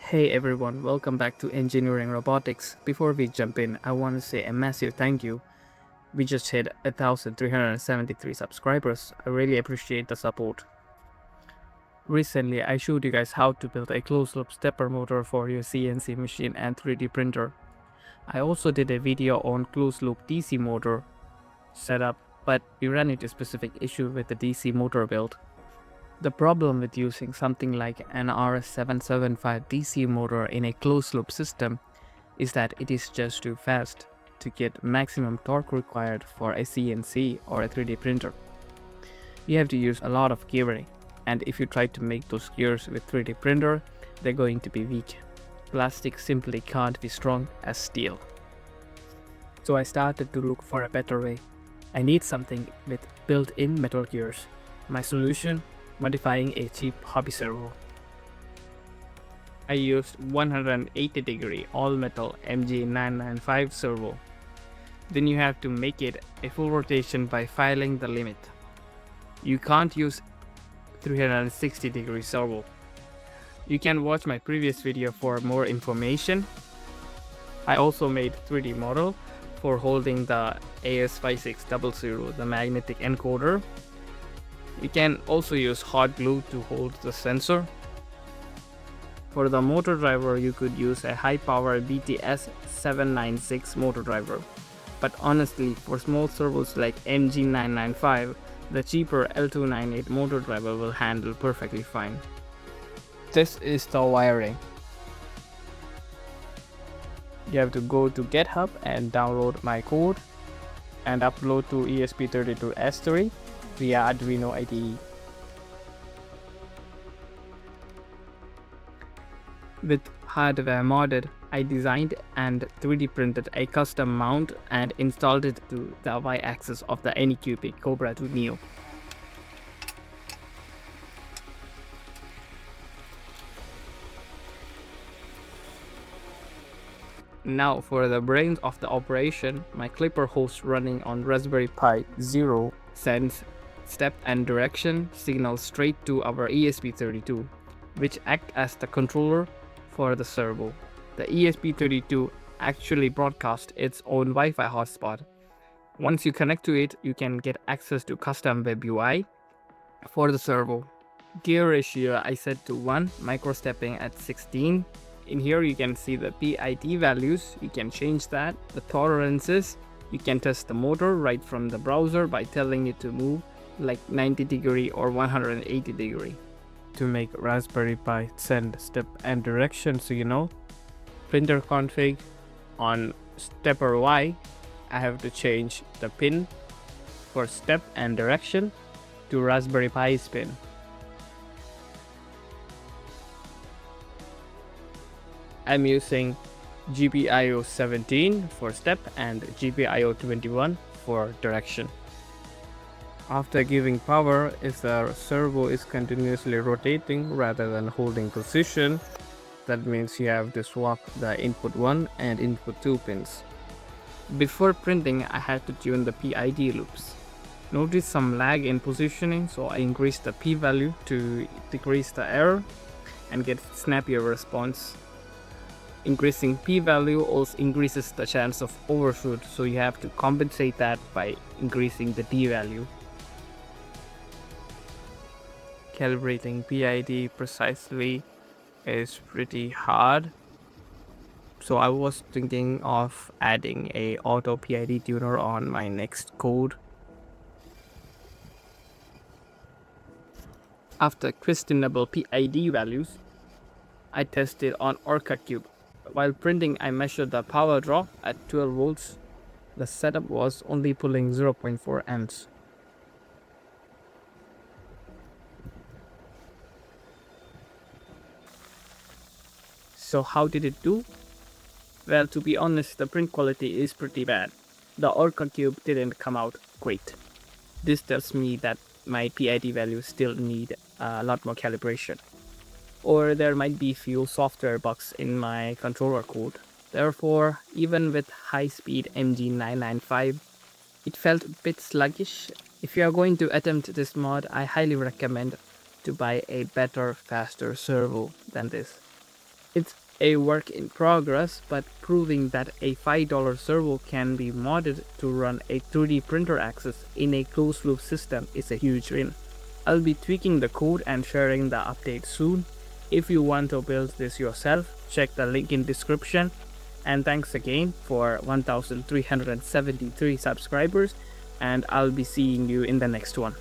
Hey everyone, welcome back to Engineering Robotics. Before we jump in, I want to say a massive thank you. We just hit 1,373 subscribers. I really appreciate the support. Recently, I showed you guys how to build a closed-loop stepper motor for your CNC machine and 3D printer. I also did a video on closed-loop DC motor setup, but we ran into a specific issue with the DC motor build. The problem with using something like an RS775 DC motor in a closed-loop system is that it is just too fast to get maximum torque required for a CNC or a 3D printer. You have to use a lot of gearing, and if you try to make those gears with 3D printer, they're going to be weak. Plastic simply can't be strong as steel. So I started to look for a better way. I need something with built-in metal gears. My solution? Modifying a cheap hobby servo. I used 180-degree all-metal MG995 servo. Then you have to make it a full rotation by filing the limit. You can't use 360-degree servo. You can watch my previous video for more information. I also made 3D model for holding the RS775 the magnetic encoder. You can also use hot glue to hold the sensor. For the motor driver, you could use a high-power BTS 796 motor driver. But honestly, for small servos like MG995, the cheaper L298 motor driver will handle perfectly fine. This is the wiring. You have to go to GitHub and download my code and upload to ESP32S3 via Arduino IDE. With hardware modded, I designed and 3D printed a custom mount and installed it to the Y-axis of the Anycubic Cobra 2 Neo. Now for the brains of the operation, my Klipper host running on Raspberry Pi Zero sends step and direction signals straight to our ESP32, which act as the controller for the servo. The ESP32 actually broadcasts its own Wi-Fi hotspot. Once you connect to it, you can get access to custom web UI for the servo. Gear ratio I set to 1, microstepping at 16. In here you can see the PID values, you can change that. The tolerances, you can test the motor right from the browser by telling it to move like 90-degree or 180-degree. To make Raspberry Pi send step and direction, so you know, printer config on stepper Y, I have to change the pin for step and direction to Raspberry Pi's pin. I'm using GPIO 17 for step and GPIO 21 for direction. After giving power, if the servo is continuously rotating rather than holding position, that means you have to swap the input 1 and input 2 pins. Before printing, I had to tune the PID loops. Notice some lag in positioning, so I increased the P value to decrease the error and get snappier response. Increasing P value also increases the chance of overshoot, so you have to compensate that by increasing the D value. Calibrating PID precisely is pretty hard, so I was thinking of adding a auto PID tuner on my next code. After questionable PID values, I tested on Orca Cube. While printing, I measured the power draw at 12 volts. The setup was only pulling 0.4 amps. So how did it do? Well, to be honest, the print quality is pretty bad. The Orca Cube didn't come out great. This tells me that my PID values still need a lot more calibration. Or there might be few software bugs in my controller code. Therefore, even with high-speed MG995, it felt a bit sluggish. If you are going to attempt this mod, I highly recommend to buy a better, faster servo than this. It's a work in progress, but proving that a $5 servo can be modded to run a 3D printer axis in a closed loop system is a huge win. I'll be tweaking the code and sharing the update soon. If you want to build this yourself, check the link in description. And thanks again for 1373 subscribers, and I'll be seeing you in the next one.